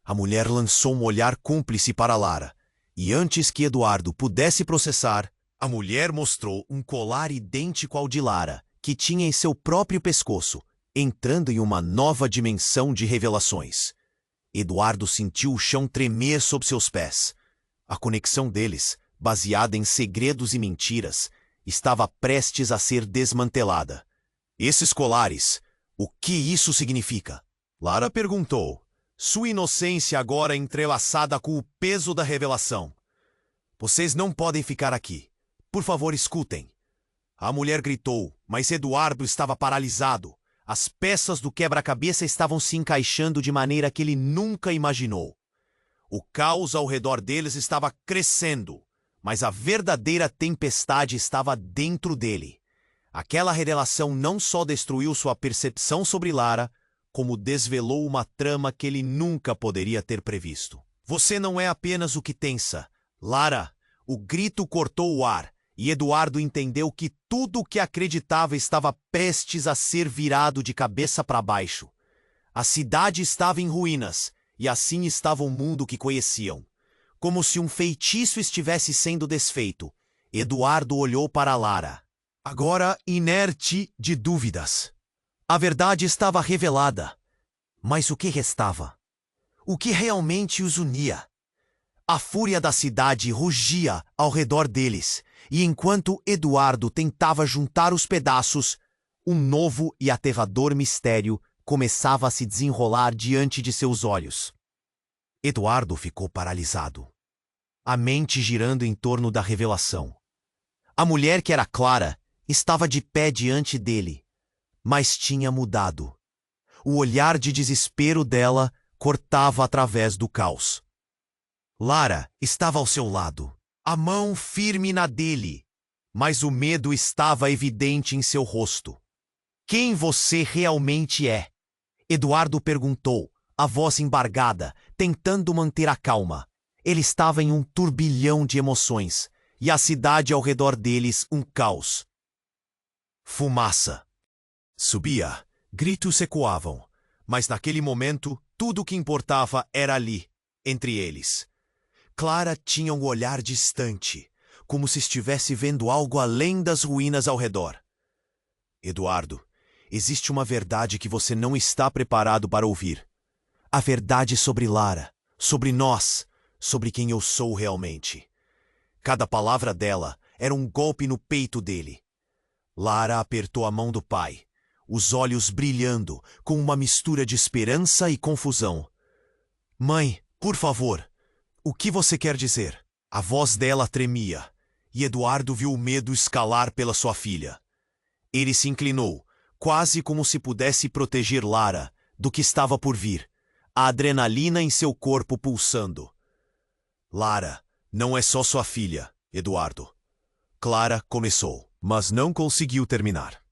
A mulher lançou um olhar cúmplice para Lara. E antes que Eduardo pudesse processar, a mulher mostrou um colar idêntico ao de Lara, que tinha em seu próprio pescoço, entrando em uma nova dimensão de revelações. Eduardo sentiu o chão tremer sob seus pés. A conexão deles, baseada em segredos e mentiras, estava prestes a ser desmantelada. Esses colares, o que isso significa? Lara perguntou, sua inocência agora entrelaçada com o peso da revelação. Vocês não podem ficar aqui. Por favor, escutem. A mulher gritou, mas Eduardo estava paralisado. As peças do quebra-cabeça estavam se encaixando de maneira que ele nunca imaginou. O caos ao redor deles estava crescendo, mas a verdadeira tempestade estava dentro dele. Aquela revelação não só destruiu sua percepção sobre Lara, como desvelou uma trama que ele nunca poderia ter previsto. Você não é apenas o que pensa. Lara, o grito cortou o ar, e Eduardo entendeu que tudo o que acreditava estava prestes a ser virado de cabeça para baixo. A cidade estava em ruínas, e assim estava o mundo que conheciam. Como se um feitiço estivesse sendo desfeito, Eduardo olhou para Lara, agora inerte de dúvidas. A verdade estava revelada, mas o que restava? O que realmente os unia? A fúria da cidade rugia ao redor deles, e enquanto Eduardo tentava juntar os pedaços, um novo e aterrador mistério começava a se desenrolar diante de seus olhos. Eduardo ficou paralisado, a mente girando em torno da revelação. A mulher que era Clara estava de pé diante dele, mas tinha mudado. O olhar de desespero dela cortava através do caos. Lara estava ao seu lado, a mão firme na dele, mas o medo estava evidente em seu rosto. Quem você realmente é? Eduardo perguntou, a voz embargada, tentando manter a calma. Ele estava em um turbilhão de emoções, e a cidade ao redor deles um caos. Fumaça. Subia, gritos ecoavam, mas naquele momento tudo o que importava era ali, entre eles. Clara tinha um olhar distante, como se estivesse vendo algo além das ruínas ao redor. Eduardo, existe uma verdade que você não está preparado para ouvir. A verdade sobre Lara, sobre nós, sobre quem eu sou realmente. Cada palavra dela era um golpe no peito dele. Lara apertou a mão do pai, os olhos brilhando com uma mistura de esperança e confusão. Mãe, por favor, o que você quer dizer? A voz dela tremia, e Eduardo viu o medo escalar pela sua filha. Ele se inclinou, quase como se pudesse proteger Lara do que estava por vir, a adrenalina em seu corpo pulsando. Lara, não é só sua filha, Eduardo. Clara começou, mas não conseguiu terminar.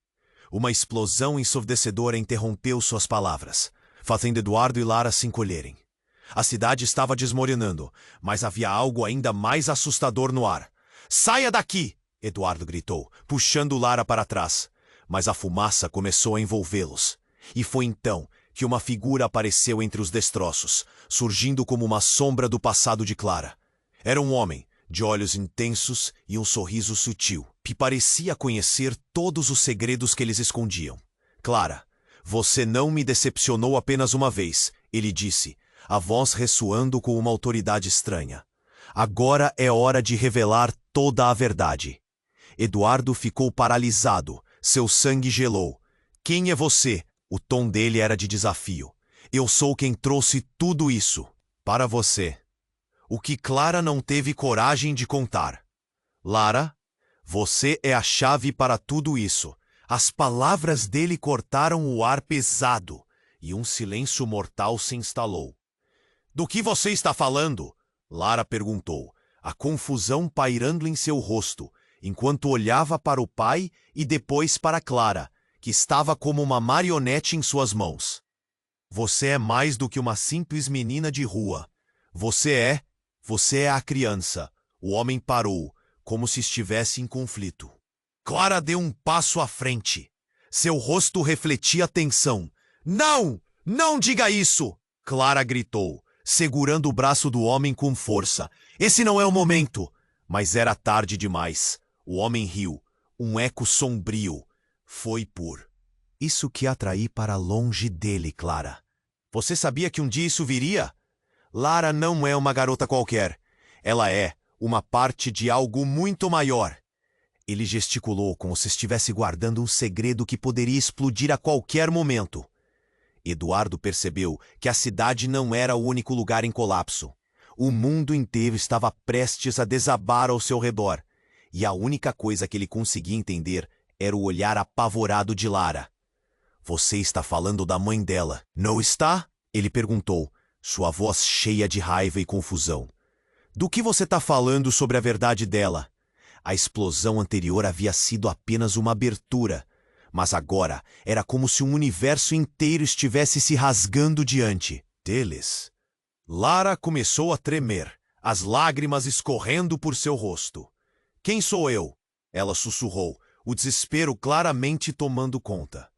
Uma explosão ensurdecedora interrompeu suas palavras, fazendo Eduardo e Lara se encolherem. A cidade estava desmoronando, mas havia algo ainda mais assustador no ar. "Saia daqui!" Eduardo gritou, puxando Lara para trás. Mas a fumaça começou a envolvê-los. E foi então que uma figura apareceu entre os destroços, surgindo como uma sombra do passado de Clara. Era um homem, de olhos intensos e um sorriso sutil, que parecia conhecer todos os segredos que eles escondiam. "Clara, você não me decepcionou apenas uma vez", ele disse, a voz ressoando com uma autoridade estranha. "Agora é hora de revelar toda a verdade." Eduardo ficou paralisado, seu sangue gelou. "Quem é você?" O tom dele era de desafio. "Eu sou quem trouxe tudo isso para você. O que Clara não teve coragem de contar. Lara, você é a chave para tudo isso." As palavras dele cortaram o ar pesado e um silêncio mortal se instalou. "Do que você está falando?" Lara perguntou, a confusão pairando em seu rosto, enquanto olhava para o pai e depois para Clara, que estava como uma marionete em suas mãos. "Você é mais do que uma simples menina de rua. Você é a criança." O homem parou, como se estivesse em conflito. Clara deu um passo à frente. Seu rosto refletia tensão. "Não! Não diga isso!" Clara gritou, segurando o braço do homem com força. "Esse não é o momento." Mas era tarde demais. O homem riu, um eco sombrio. "Foi por isso que atraí para longe dele, Clara. Você sabia que um dia isso viria? Lara não é uma garota qualquer. Ela é uma parte de algo muito maior." Ele gesticulou como se estivesse guardando um segredo que poderia explodir a qualquer momento. Eduardo percebeu que a cidade não era o único lugar em colapso. O mundo inteiro estava prestes a desabar ao seu redor. E a única coisa que ele conseguia entender era o olhar apavorado de Lara. "Você está falando da mãe dela, não está?" ele perguntou, sua voz cheia de raiva e confusão. "Do que você está falando sobre a verdade dela?" A explosão anterior havia sido apenas uma abertura, mas agora era como se um universo inteiro estivesse se rasgando diante deles. Lara começou a tremer, as lágrimas escorrendo por seu rosto. "Quem sou eu?" ela sussurrou, o desespero claramente tomando conta.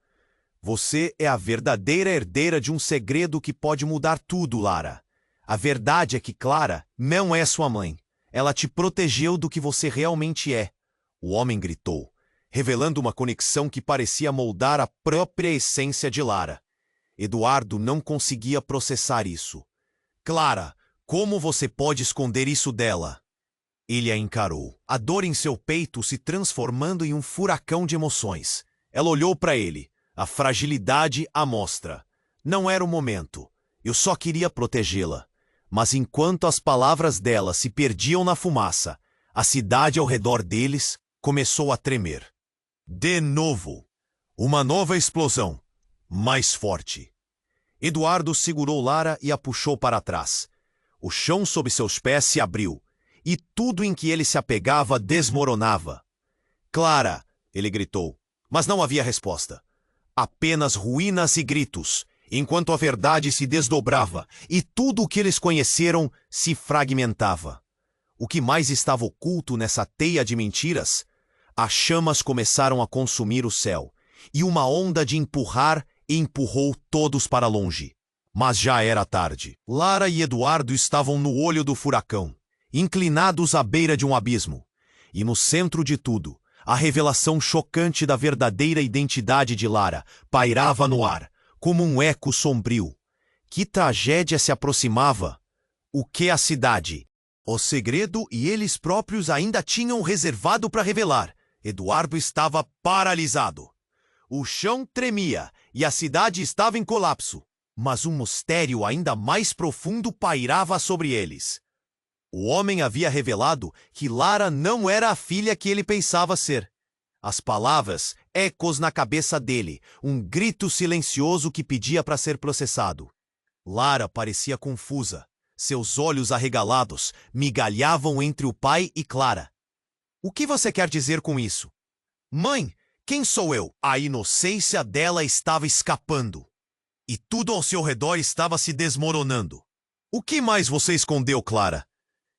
"Você é a verdadeira herdeira de um segredo que pode mudar tudo, Lara. A verdade é que Clara não é sua mãe. Ela te protegeu do que você realmente é." O homem gritou, revelando uma conexão que parecia moldar a própria essência de Lara. Eduardo não conseguia processar isso. "Clara, como você pode esconder isso dela?" Ele a encarou, a dor em seu peito se transformando em um furacão de emoções. Ela olhou para ele, a fragilidade à mostra. "Não era o momento. Eu só queria protegê-la." Mas enquanto as palavras dela se perdiam na fumaça, a cidade ao redor deles começou a tremer. De novo, uma nova explosão, mais forte. Eduardo segurou Lara e a puxou para trás. O chão sob seus pés se abriu, e tudo em que ele se apegava desmoronava. "Clara!" ele gritou, mas não havia resposta. Apenas ruínas e gritos, enquanto a verdade se desdobrava e tudo o que eles conheceram se fragmentava. O que mais estava oculto nessa teia de mentiras? As chamas começaram a consumir o céu, e uma onda de empurrar empurrou todos para longe. Mas já era tarde. Lara e Eduardo estavam no olho do furacão, inclinados à beira de um abismo. E no centro de tudo, a revelação chocante da verdadeira identidade de Lara pairava no ar, como um eco sombrio. Que tragédia se aproximava? O que a cidade? O segredo e eles próprios ainda tinham reservado para revelar. Eduardo estava paralisado. O chão tremia e a cidade estava em colapso. Mas um mistério ainda mais profundo pairava sobre eles. O homem havia revelado que Lara não era a filha que ele pensava ser. As palavras, ecos na cabeça dele, um grito silencioso que pedia para ser processado. Lara parecia confusa. Seus olhos arregalados migalhavam entre o pai e Clara. "O que você quer dizer com isso?" "Mãe, Quem sou eu? A inocência dela estava escapando. E tudo ao seu redor estava se desmoronando. O que mais você escondeu, Clara?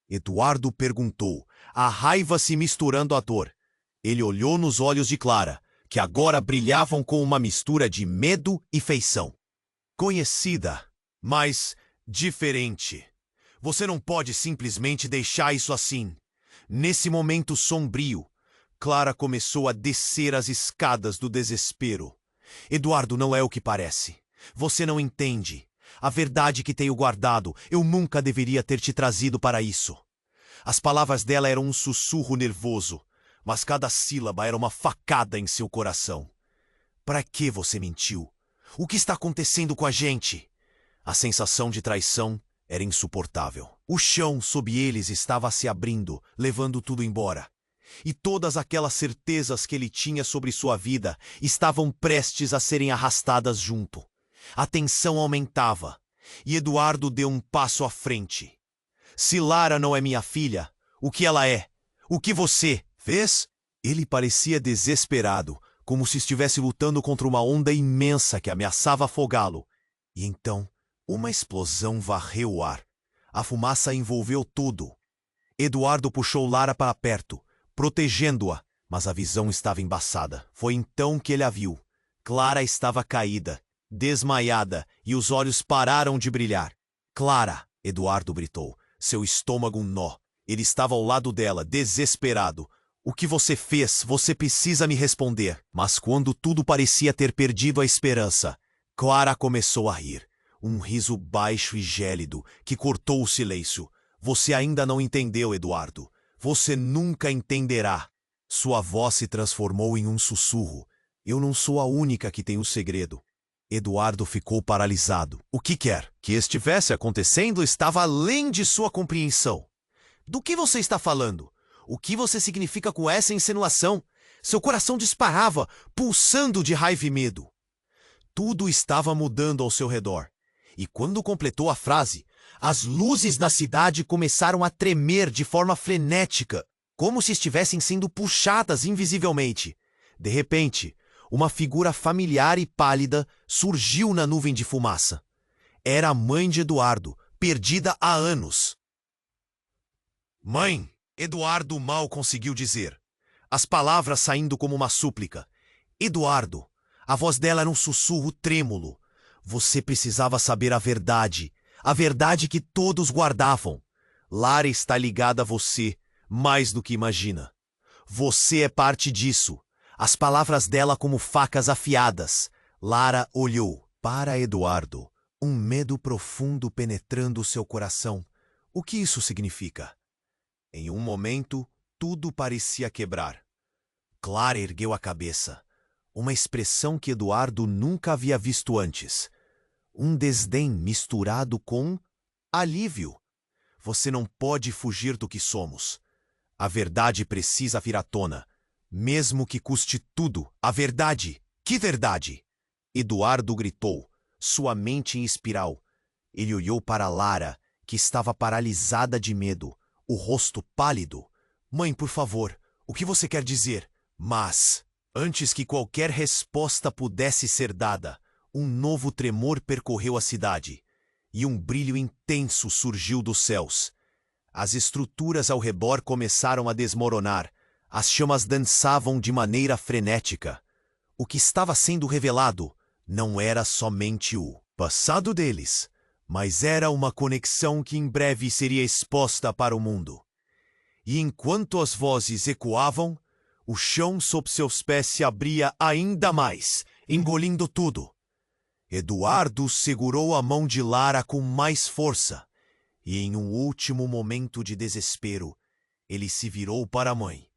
Eduardo perguntou, a raiva se misturando à dor. Ele olhou nos olhos de Clara, que agora brilhavam com uma mistura de medo e feição. Conhecida, mas diferente. Você não pode simplesmente deixar isso assim. Nesse momento sombrio, Clara começou a descer as escadas do desespero. Eduardo não é o que parece. Você não entende. A verdade que tenho guardado, eu nunca deveria ter te trazido para isso. As palavras dela eram um sussurro nervoso, mas cada sílaba era uma facada em seu coração. Para que você mentiu? O que está acontecendo com a gente? A sensação de traição era insuportável. O chão sob eles estava se abrindo, levando tudo embora. E todas aquelas certezas que ele tinha sobre sua vida estavam prestes a serem arrastadas junto. A tensão aumentava, e Eduardo deu um passo à frente. Se Lara não é minha filha, o que ela é? O que você fez? Ele parecia desesperado, como se estivesse lutando contra uma onda imensa que ameaçava afogá-lo. E então, uma explosão varreu o ar. A fumaça envolveu tudo. Eduardo puxou Lara para perto, protegendo-a, mas a visão estava embaçada. Foi então que ele a viu. Clara estava caída, desmaiada, e os olhos pararam de brilhar. Clara! Eduardo gritou, seu estômago um nó. Ele estava ao lado dela, desesperado. O que você fez? Você precisa me responder. Mas quando tudo parecia ter perdido a esperança, Clara começou a rir. Um riso baixo e gélido que cortou o silêncio. Você ainda não entendeu, Eduardo. Você nunca entenderá. Sua voz se transformou em um sussurro. Eu não sou a única que tem o segredo. Eduardo ficou paralisado. O que quer? Que estivesse acontecendo estava além de sua compreensão. Do que você está falando? O que você significa com essa insinuação? Seu coração disparava, pulsando de raiva e medo. Tudo estava mudando ao seu redor. E quando completou a frase, as luzes da cidade começaram a tremer de forma frenética, como se estivessem sendo puxadas invisivelmente. De repente, uma figura familiar e pálida surgiu na nuvem de fumaça. Era a mãe de Eduardo, perdida há anos. Mãe! Eduardo mal conseguiu dizer, as palavras saindo como uma súplica. Eduardo! A voz dela era um sussurro trêmulo. Você precisava saber a verdade que todos guardavam. Lara está ligada a você, mais do que imagina. Você é parte disso. As palavras dela como facas afiadas. Lara olhou para Eduardo, um medo profundo penetrando seu coração. O que isso significa? Em um momento, tudo parecia quebrar. Clara ergueu a cabeça. Uma expressão que Eduardo nunca havia visto antes. Um desdém misturado com alívio. Você não pode fugir do que somos. A verdade precisa vir à tona. Mesmo que custe tudo, a verdade. Que verdade? Eduardo gritou, sua mente em espiral. Ele olhou para Lara, que estava paralisada de medo, o rosto pálido. Mãe, por favor, o que você quer dizer? Mas, antes que qualquer resposta pudesse ser dada, um novo tremor percorreu a cidade, e um brilho intenso surgiu dos céus. As estruturas ao redor começaram a desmoronar. As chamas dançavam de maneira frenética. O que estava sendo revelado não era somente o passado deles, mas era uma conexão que em breve seria exposta para o mundo. E enquanto as vozes ecoavam, o chão sob seus pés se abria ainda mais, engolindo tudo. Eduardo segurou a mão de Lara com mais força, e em um último momento de desespero, ele se virou para a mãe,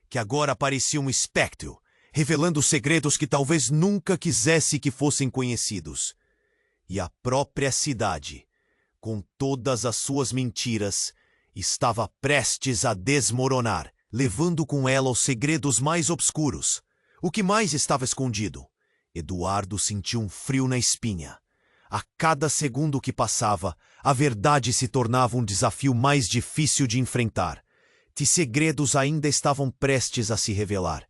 que agora parecia um espectro, revelando segredos que talvez nunca quisesse que fossem conhecidos. E a própria cidade, com todas as suas mentiras, estava prestes a desmoronar, levando com ela os segredos mais obscuros. O que mais estava escondido? Eduardo sentiu um frio na espinha. A cada segundo que passava, a verdade se tornava um desafio mais difícil de enfrentar. Que segredos ainda estavam prestes a se revelar.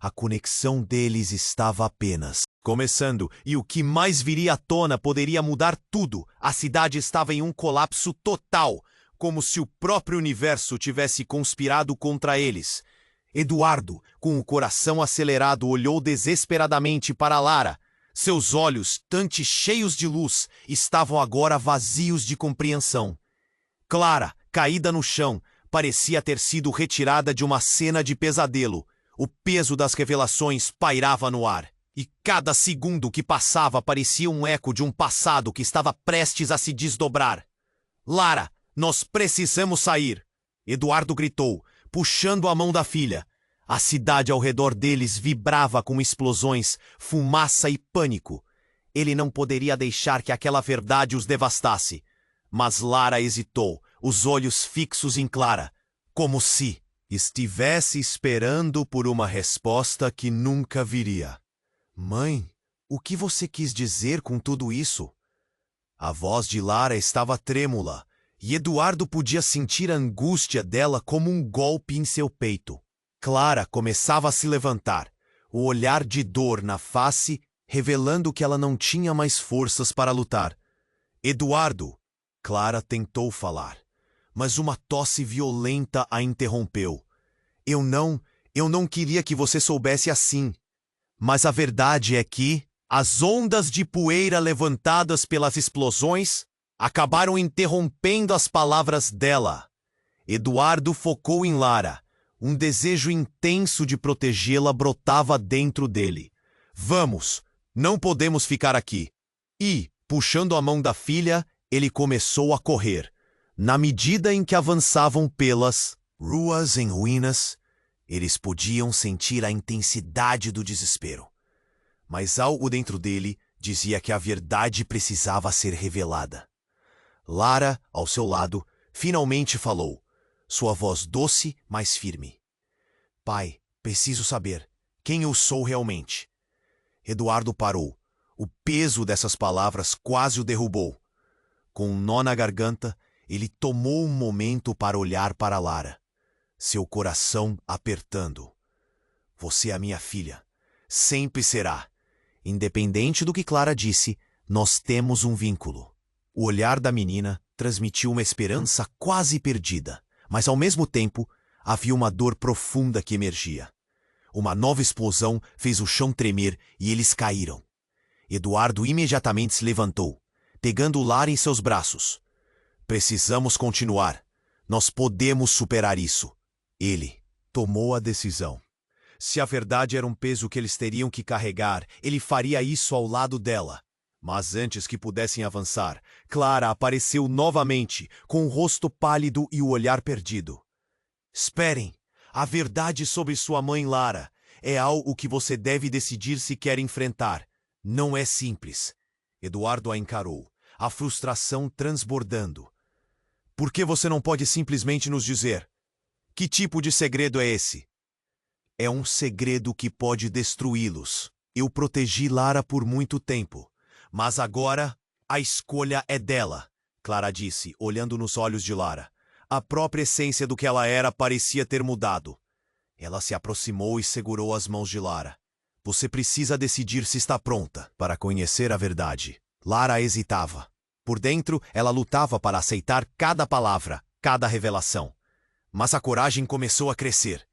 A conexão deles estava apenas começando, e o que mais viria à tona poderia mudar tudo. A cidade estava em um colapso total, como se o próprio universo tivesse conspirado contra eles. Eduardo, com o coração acelerado, olhou desesperadamente para Lara. Seus olhos, tanto cheios de luz, estavam agora vazios de compreensão. Clara, caída no chão, parecia ter sido retirada de uma cena de pesadelo. O peso das revelações pairava no ar, e cada segundo que passava parecia um eco de um passado que estava prestes a se desdobrar. Lara, nós precisamos sair! Eduardo gritou, puxando a mão da filha. A cidade ao redor deles vibrava com explosões, fumaça e pânico. Ele não poderia deixar que aquela verdade os devastasse. Mas Lara hesitou, os olhos fixos em Clara, como se estivesse esperando por uma resposta que nunca viria. Mãe, o que você quis dizer com tudo isso? A voz de Lara estava trêmula, e Eduardo podia sentir a angústia dela como um golpe em seu peito. Clara começava a se levantar, o olhar de dor na face, revelando que ela não tinha mais forças para lutar. Eduardo! Clara tentou falar, mas uma tosse violenta a interrompeu. Eu não queria que você soubesse assim. Mas a verdade é que as ondas de poeira levantadas pelas explosões acabaram interrompendo as palavras dela. Eduardo focou em Lara. Um desejo intenso de protegê-la brotava dentro dele. Vamos, não podemos ficar aqui. E, puxando a mão da filha, ele começou a correr. Na medida em que avançavam pelas ruas em ruínas, eles podiam sentir a intensidade do desespero. Mas algo dentro dele dizia que a verdade precisava ser revelada. Lara, ao seu lado, finalmente falou, sua voz doce, mas firme. Pai, preciso saber quem eu sou realmente. Eduardo parou. O peso dessas palavras quase o derrubou. Com um nó na garganta, ele tomou um momento para olhar para Lara. Seu coração apertando. Você é a minha filha. Sempre será. Independente do que Clara disse, nós temos um vínculo. O olhar da menina transmitiu uma esperança quase perdida, mas ao mesmo tempo havia uma dor profunda que emergia. Uma nova explosão fez o chão tremer e eles caíram. Eduardo imediatamente se levantou, pegando Lara em seus braços. Precisamos continuar. Nós podemos superar isso. Ele tomou a decisão. Se a verdade era um peso que eles teriam que carregar, ele faria isso ao lado dela. Mas antes que pudessem avançar, Clara apareceu novamente, com o rosto pálido e o olhar perdido. Esperem! A verdade sobre sua mãe Lara é algo que você deve decidir se quer enfrentar. Não é simples. Eduardo a encarou, a frustração transbordando. Por que você não pode simplesmente nos dizer? Que tipo de segredo é esse? É um segredo que pode destruí-los. Eu protegi Lara por muito tempo, mas agora a escolha é dela, Clara disse, olhando nos olhos de Lara. A própria essência do que ela era parecia ter mudado. Ela se aproximou e segurou as mãos de Lara. Você precisa decidir se está pronta para conhecer a verdade. Lara hesitava. Por dentro, ela lutava para aceitar cada palavra, cada revelação. Mas a coragem começou a crescer.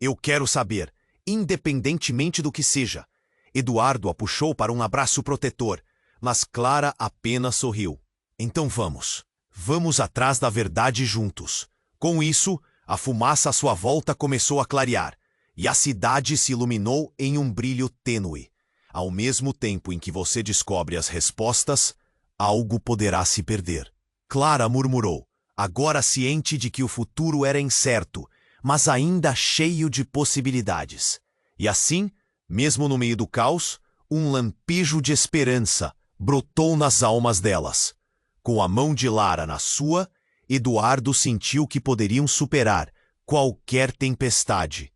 Eu quero saber, independentemente do que seja. Eduardo a puxou para um abraço protetor, mas Clara apenas sorriu. Então vamos. Vamos atrás da verdade juntos. Com isso, a fumaça à sua volta começou a clarear, e a cidade se iluminou em um brilho tênue. Ao mesmo tempo em que você descobre as respostas, algo poderá se perder. Clara murmurou, agora ciente de que o futuro era incerto, mas ainda cheio de possibilidades. E assim, mesmo no meio do caos, um lampejo de esperança brotou nas almas delas. Com a mão de Lara na sua, Eduardo sentiu que poderiam superar qualquer tempestade.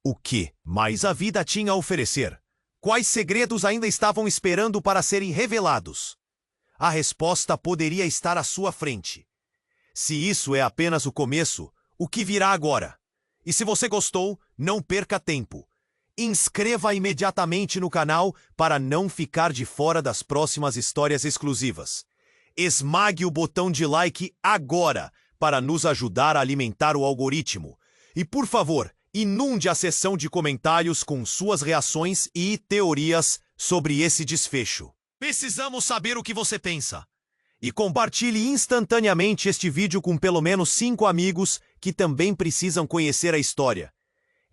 O que mais a vida tinha a oferecer? Quais segredos ainda estavam esperando para serem revelados? A resposta poderia estar à sua frente. Se isso é apenas o começo, o que virá agora? E se você gostou, não perca tempo. Inscreva imediatamente no canal para não ficar de fora das próximas histórias exclusivas. Esmague o botão de like agora para nos ajudar a alimentar o algoritmo. E, por favor, inunde a seção de comentários com suas reações e teorias sobre esse desfecho. Precisamos saber o que você pensa. E compartilhe instantaneamente este vídeo com pelo menos 5 amigos que também precisam conhecer a história.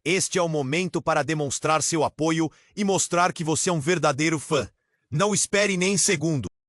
Este é o momento para demonstrar seu apoio e mostrar que você é um verdadeiro fã. Não espere nem segundo.